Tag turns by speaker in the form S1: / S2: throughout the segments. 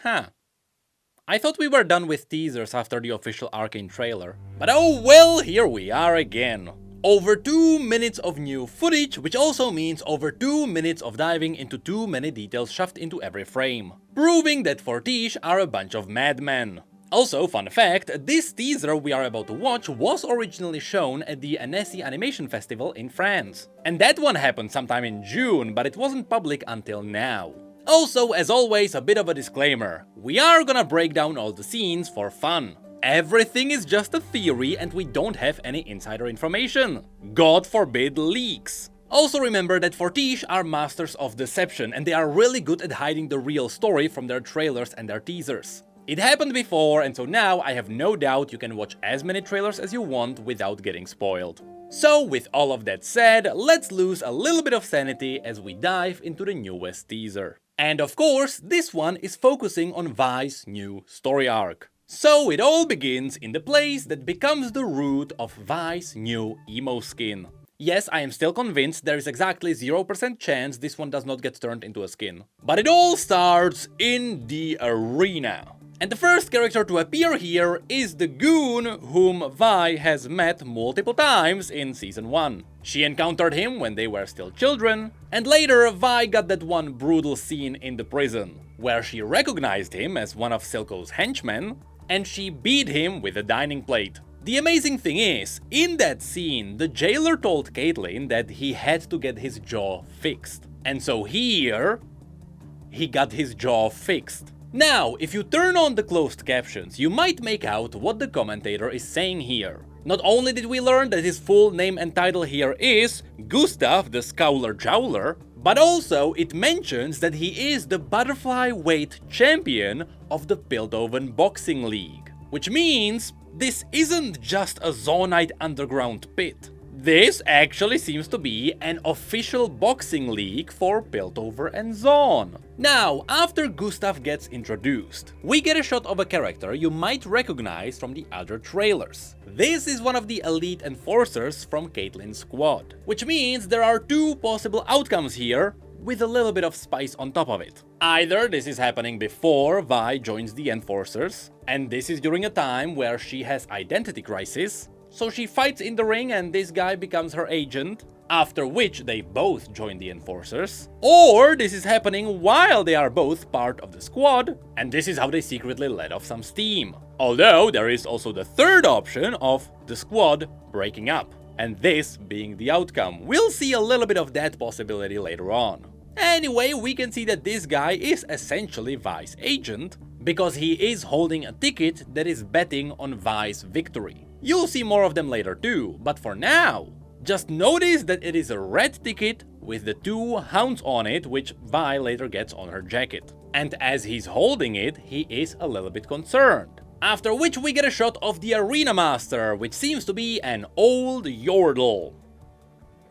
S1: Huh. I thought we were done with teasers after the official Arcane trailer. But oh well, here we are again. Over 2 minutes of new footage, which also means over 2 minutes of diving into too many details shoved into every frame. Proving that Fortiche are a bunch of madmen. Also, fun fact, this teaser we are about to watch was originally shown at the Annecy Animation Festival in France. And that one happened sometime in June, but it wasn't public until now. Also, as always, a bit of a disclaimer. We are gonna break down all the scenes for fun. Everything is just a theory and we don't have any insider information. God forbid leaks. Also remember that Fortiche are masters of deception and they are really good at hiding the real story from their trailers and their teasers. It happened before, and so now I have no doubt you can watch as many trailers as you want without getting spoiled. So with all of that said, let's lose a little bit of sanity as we dive into the newest teaser. And of course, this one is focusing on Vi's new story arc. So it all begins in the place that becomes the root of Vi's new emo skin. Yes, I am still convinced there is exactly 0% chance this one does not get turned into a skin. But it all starts in the arena. And the first character to appear here is the goon whom Vi has met multiple times in Season 1. She encountered him when they were still children, and later Vi got that one brutal scene in the prison, where she recognized him as one of Silco's henchmen, and she beat him with a dining plate. The amazing thing is, in that scene, the jailer told Caitlyn that he had to get his jaw fixed. And so here, he got his jaw fixed. Now, if you turn on the closed captions, you might make out what the commentator is saying here. Not only did we learn that his full name and title here is Gustav the Scowler Jowler, but also it mentions that he is the butterfly weight champion of the Piltover Boxing League. Which means this isn't just a Zoanite underground pit. This actually seems to be an official boxing league for Piltover and Zaun. Now, after Gustav gets introduced, we get a shot of a character you might recognize from the other trailers. This is one of the elite enforcers from Caitlyn's squad, which means there are two possible outcomes here, with a little bit of spice on top of it. Either this is happening before Vi joins the enforcers, and this is during a time where she has identity crisis, so she fights in the ring and this guy becomes her agent, after which they both join the enforcers. Or this is happening while they are both part of the squad, and this is how they secretly let off some steam. Although there is also the third option of the squad breaking up, and this being the outcome. We'll see a little bit of that possibility later on. Anyway, we can see that this guy is essentially Vi's agent, because he is holding a ticket that is betting on Vi's victory. You'll see more of them later too, but for now, just notice that it is a red ticket with the two hounds on it, which Vi later gets on her jacket. And as he's holding it, he is a little bit concerned. After which we get a shot of the Arena Master, which seems to be an old Yordle.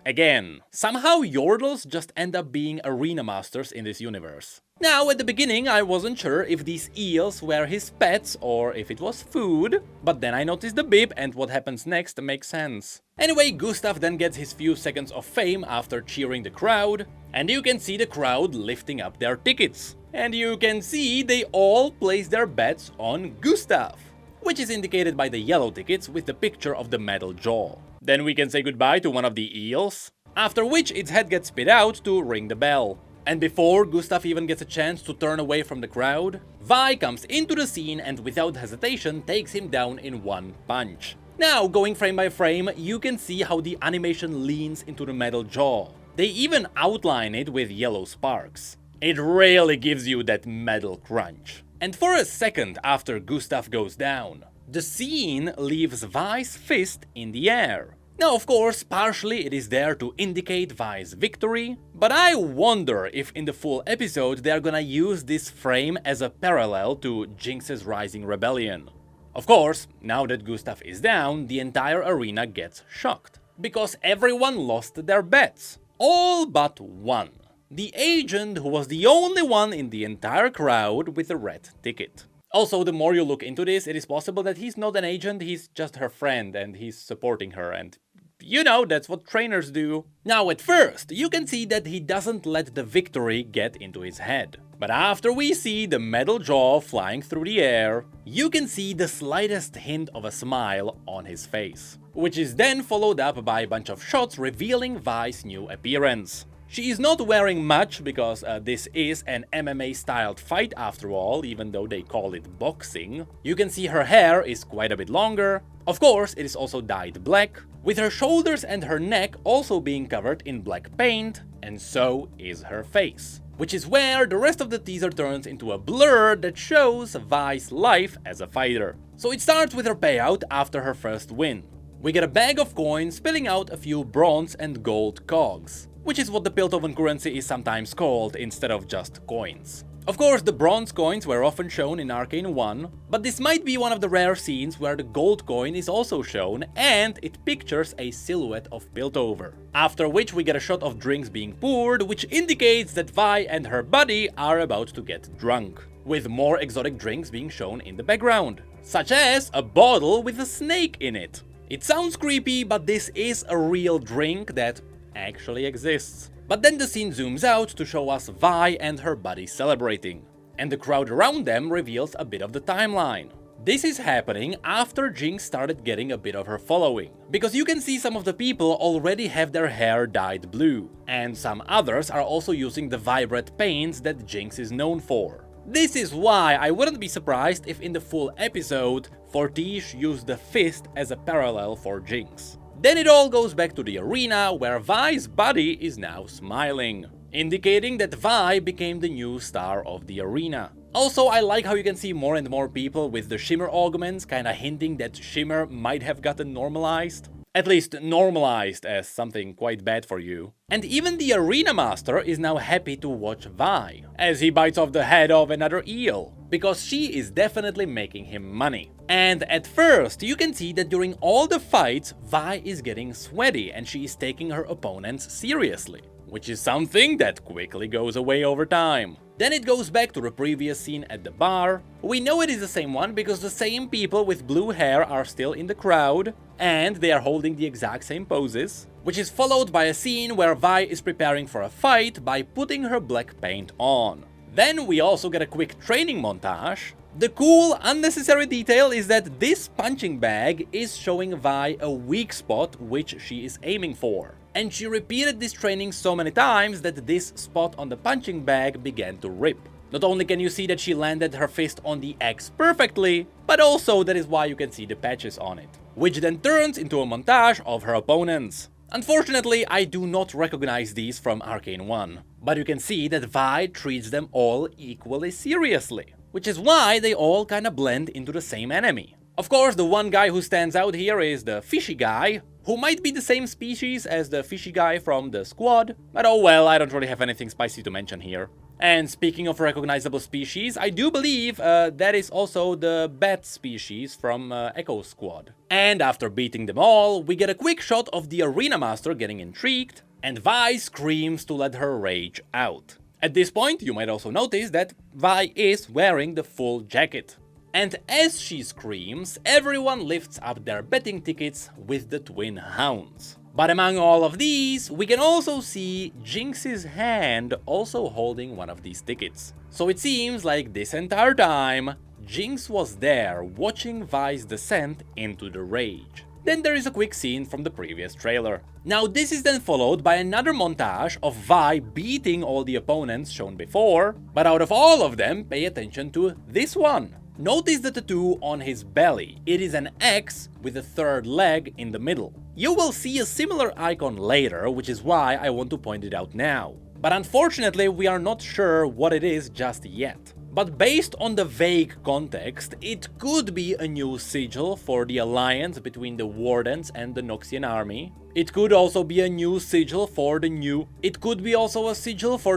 S1: Again, somehow Yordles just end up being Arena Masters in this universe. Now, at the beginning I wasn't sure if these eels were his pets or if it was food, but then I noticed the bib and what happens next makes sense. Anyway, Gustav then gets his few seconds of fame after cheering the crowd, and you can see the crowd lifting up their tickets. And you can see they all place their bets on Gustav, which is indicated by the yellow tickets with the picture of the metal jaw. Then we can say goodbye to one of the eels, after which its head gets spit out to ring the bell. And before Gustav even gets a chance to turn away from the crowd, Vi comes into the scene and without hesitation takes him down in one punch. Now, going frame by frame, you can see how the animation leans into the metal jaw. They even outline it with yellow sparks. It really gives you that metal crunch. And for a second after Gustav goes down, the scene leaves Vi's fist in the air. Now, of course, partially it is there to indicate Vi's victory, but I wonder if in the full episode they are gonna use this frame as a parallel to Jinx's Rising Rebellion. Of course, now that Gustav is down, the entire arena gets shocked, because everyone lost their bets. All but one. The agent who was the only one in the entire crowd with a red ticket. Also, the more you look into this, it is possible that he's not an agent, he's just her friend and he's supporting her and you know, that's what trainers do. Now at first, you can see that he doesn't let the victory get into his head. But after we see the metal jaw flying through the air, you can see the slightest hint of a smile on his face. Which is then followed up by a bunch of shots revealing Vi's new appearance. She is not wearing much because this is an MMA-styled fight after all, even though they call it boxing. You can see her hair is quite a bit longer. Of course, it is also dyed black, with her shoulders and her neck also being covered in black paint, and so is her face. Which is where the rest of the teaser turns into a blur that shows Vi's life as a fighter. So it starts with her payout after her first win. We get a bag of coins spilling out a few bronze and gold cogs, which is what the Piltover currency is sometimes called instead of just coins. Of course, the bronze coins were often shown in Arcane 1, but this might be one of the rare scenes where the gold coin is also shown and it pictures a silhouette of Piltover. After which we get a shot of drinks being poured, which indicates that Vi and her buddy are about to get drunk, with more exotic drinks being shown in the background, such as a bottle with a snake in it. It sounds creepy, but this is a real drink that actually exists. But then the scene zooms out to show us Vi and her buddy celebrating, and the crowd around them reveals a bit of the timeline. This is happening after Jinx started getting a bit of her following, because you can see some of the people already have their hair dyed blue, and some others are also using the vibrant paints that Jinx is known for. This is why I wouldn't be surprised if in the full episode, Fortiche used the fist as a parallel for Jinx. Then it all goes back to the arena, where Vi's buddy is now smiling, indicating that Vi became the new star of the arena. Also, I like how you can see more and more people with the shimmer augments, kinda hinting that shimmer might have gotten normalized. At least normalized as something quite bad for you. And even the Arena Master is now happy to watch Vi, as he bites off the head of another eel, because she is definitely making him money. And at first, you can see that during all the fights, Vi is getting sweaty and she is taking her opponents seriously, which is something that quickly goes away over time. Then it goes back to the previous scene at the bar. We know it is the same one because the same people with blue hair are still in the crowd, and they are holding the exact same poses, which is followed by a scene where Vi is preparing for a fight by putting her black paint on. Then we also get a quick training montage. The cool, unnecessary detail is that this punching bag is showing Vi a weak spot which she is aiming for. And she repeated this training so many times that this spot on the punching bag began to rip. Not only can you see that she landed her fist on the X perfectly, but also that is why you can see the patches on it, which then turns into a montage of her opponents. Unfortunately, I do not recognize these from Arcane 1, but you can see that Vi treats them all equally seriously, which is why they all kinda blend into the same enemy. Of course, the one guy who stands out here is the fishy guy, who might be the same species as the fishy guy from the squad, but oh well, I don't really have anything spicy to mention here. And speaking of recognizable species, I do believe that is also the bat species from Echo Squad. And after beating them all, we get a quick shot of the Arena Master getting intrigued, and Vi screams to let her rage out. At this point, you might also notice that Vi is wearing the full jacket. And as she screams, everyone lifts up their betting tickets with the twin hounds. But among all of these, we can also see Jinx's hand also holding one of these tickets. So it seems like this entire time, Jinx was there watching Vi's descent into the rage. Then there is a quick scene from the previous trailer. Now this is then followed by another montage of Vi beating all the opponents shown before, but out of all of them, pay attention to this one. Notice the tattoo on his belly. It is an X with a third leg in the middle. You will see a similar icon later, which is why I want to point it out now. But unfortunately, we are not sure what it is just yet. But based on the vague context, it could be a new sigil for the alliance between the Wardens and the Noxian army. It could also be a new sigil for the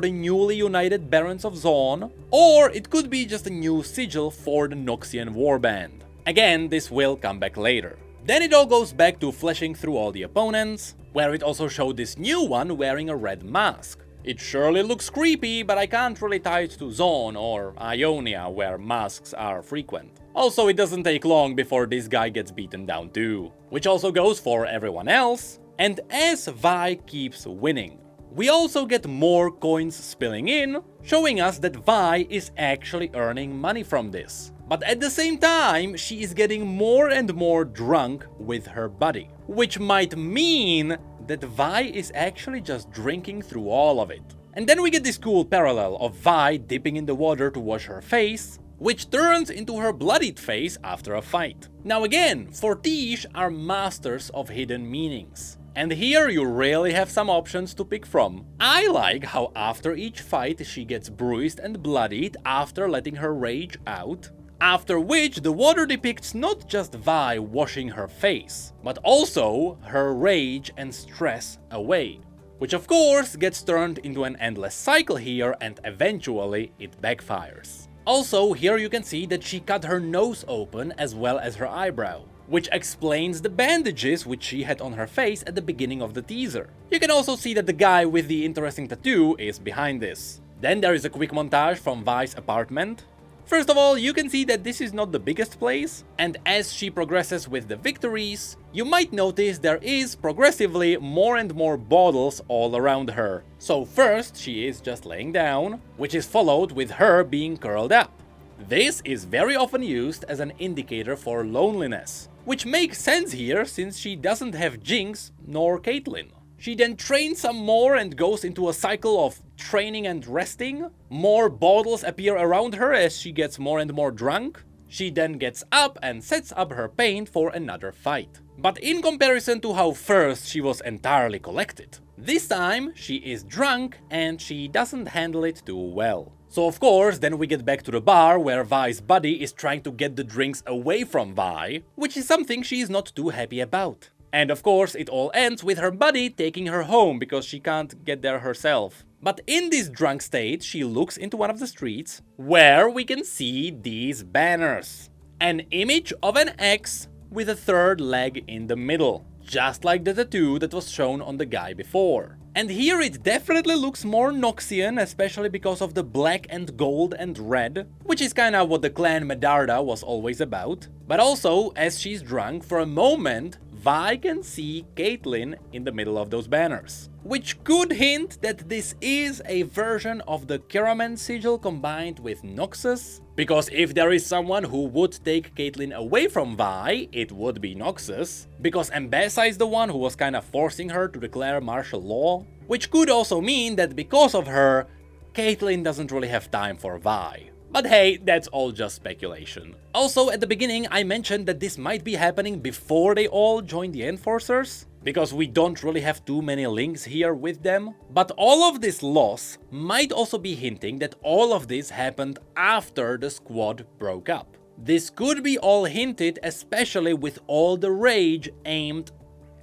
S1: newly united Barons of Zaun, or it could be just a new sigil for the Noxian warband. Again, this will come back later. Then it all goes back to fleshing through all the opponents, where it also showed this new one wearing a red mask. It surely looks creepy, but I can't really tie it to Zaun or Ionia, where masks are frequent. Also, it doesn't take long before this guy gets beaten down too. Which also goes for everyone else. And as Vi keeps winning, we also get more coins spilling in, showing us that Vi is actually earning money from this. But at the same time, she is getting more and more drunk with her buddy, which might mean that Vi is actually just drinking through all of it. And then we get this cool parallel of Vi dipping in the water to wash her face, which turns into her bloodied face after a fight. Now again, Fortiche are masters of hidden meanings. And here you really have some options to pick from. I like how after each fight she gets bruised and bloodied after letting her rage out, after which the water depicts not just Vi washing her face, but also her rage and stress away. Which of course gets turned into an endless cycle here and eventually it backfires. Also, here you can see that she cut her nose open as well as her eyebrow, which explains the bandages which she had on her face at the beginning of the teaser. You can also see that the guy with the interesting tattoo is behind this. Then there is a quick montage from Vi's apartment. First of all, you can see that this is not the biggest place, and as she progresses with the victories, you might notice there is progressively more and more bottles all around her. So first she is just laying down, which is followed with her being curled up. This is very often used as an indicator for loneliness, which makes sense here since she doesn't have Jinx nor Caitlyn. She then trains some more and goes into a cycle of training and resting. More bottles appear around her as she gets more and more drunk. She then gets up and sets up her paint for another fight. But in comparison to how first she was entirely collected, this time she is drunk and she doesn't handle it too well. So of course, then we get back to the bar where Vi's buddy is trying to get the drinks away from Vi, which is something she is not too happy about. And of course, it all ends with her buddy taking her home because she can't get there herself. But in this drunk state, she looks into one of the streets where we can see these banners. An image of an X with a third leg in the middle, just like the tattoo that was shown on the guy before. And here it definitely looks more Noxian, especially because of the black and gold and red, which is kinda what the clan Medarda was always about. But also, as she's drunk, for a moment, Vi can see Caitlyn in the middle of those banners, which could hint that this is a version of the Kiraman sigil combined with Noxus, because if there is someone who would take Caitlyn away from Vi, it would be Noxus, because Ambessa is the one who was kinda forcing her to declare martial law, which could also mean that because of her, Caitlyn doesn't really have time for Vi. But hey, that's all just speculation. Also, at the beginning I mentioned that this might be happening before they all join the Enforcers, because we don't really have too many links here with them. But all of this loss might also be hinting that all of this happened after the squad broke up. This could be all hinted, especially with all the rage aimed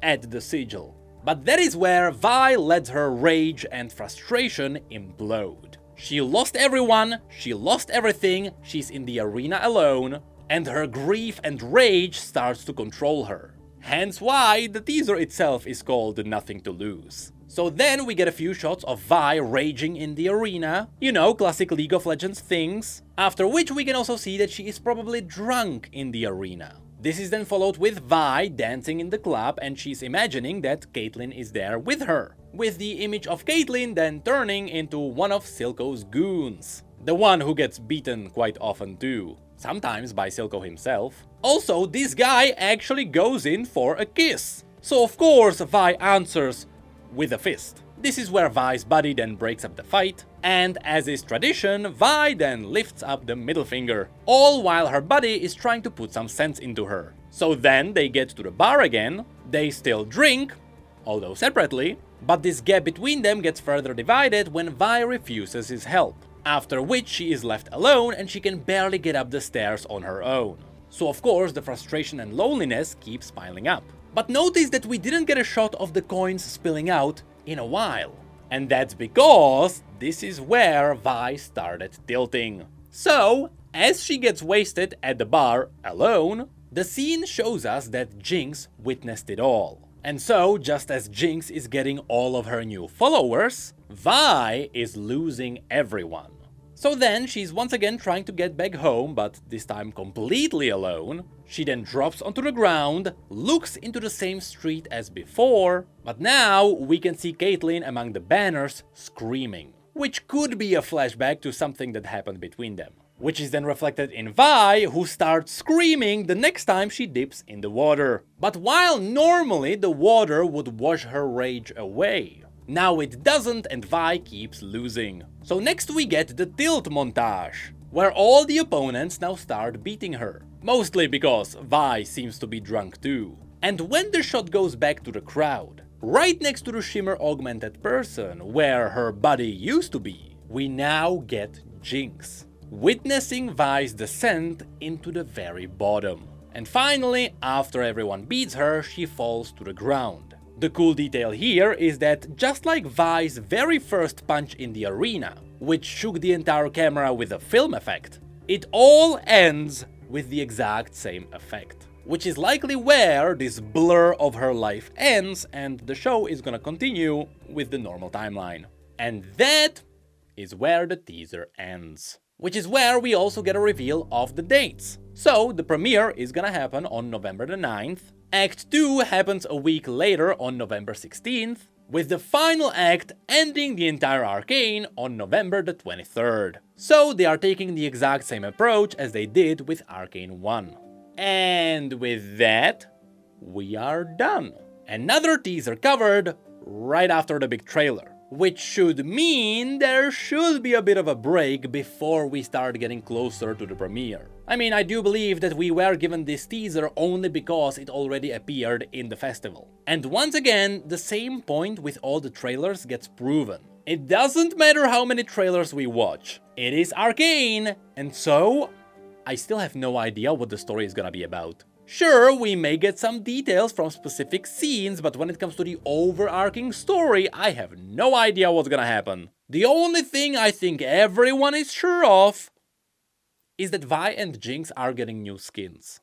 S1: at the sigil. But that is where Vi lets her rage and frustration implode. She lost everyone, she lost everything, she's in the arena alone, and her grief and rage starts to control her. Hence why the teaser itself is called Nothing to Lose. So then we get a few shots of Vi raging in the arena, you know, classic League of Legends things, after which we can also see that she is probably drunk in the arena. This is then followed with Vi dancing in the club and she's imagining that Caitlyn is there with her, with the image of Caitlyn then turning into one of Silco's goons. The one who gets beaten quite often too, sometimes by Silco himself. Also, this guy actually goes in for a kiss. So of course Vi answers with a fist. This is where Vi's buddy then breaks up the fight, and as is tradition, Vi then lifts up the middle finger, all while her buddy is trying to put some sense into her. So then they get to the bar again, they still drink, although separately, but this gap between them gets further divided when Vi refuses his help, after which she is left alone and she can barely get up the stairs on her own. So of course the frustration and loneliness keeps piling up. But notice that we didn't get a shot of the coins spilling out in a while. And that's because this is where Vi started tilting. So, as she gets wasted at the bar alone, the scene shows us that Jinx witnessed it all. And so, just as Jinx is getting all of her new followers, Vi is losing everyone. So then she's once again trying to get back home, but this time completely alone. She then drops onto the ground, looks into the same street as before, but now we can see Caitlyn among the banners screaming, which could be a flashback to something that happened between them. Which is then reflected in Vi, who starts screaming the next time she dips in the water. But while normally the water would wash her rage away, now it doesn't and Vi keeps losing. So next we get the tilt montage, where all the opponents now start beating her. Mostly because Vi seems to be drunk too. And when the shot goes back to the crowd, right next to the shimmer augmented person, where her body used to be, we now get Jinx, witnessing Vi's descent into the very bottom. And finally, after everyone beats her, she falls to the ground. The cool detail here is that just like Vi's very first punch in the arena, which shook the entire camera with a film effect, it all ends with the exact same effect. Which is likely where this blur of her life ends and the show is gonna continue with the normal timeline. And that is where the teaser ends. Which is where we also get a reveal of the dates. So the premiere is gonna happen on November the 9th, Act 2 happens a week later on November 16th, with the final act ending the entire Arcane on November the 23rd. So they are taking the exact same approach as they did with Arcane 1. And with that, we are done. Another teaser covered right after the big trailer. Which should mean there should be a bit of a break before we start getting closer to the premiere. I mean, I do believe that we were given this teaser only because it already appeared in the festival. And once again, the same point with all the trailers gets proven. It doesn't matter how many trailers we watch. It is Arcane, and so I still have no idea what the story is gonna be about. Sure, we may get some details from specific scenes, but when it comes to the overarching story, I have no idea what's gonna happen. The only thing I think everyone is sure of is that Vi and Jinx are getting new skins.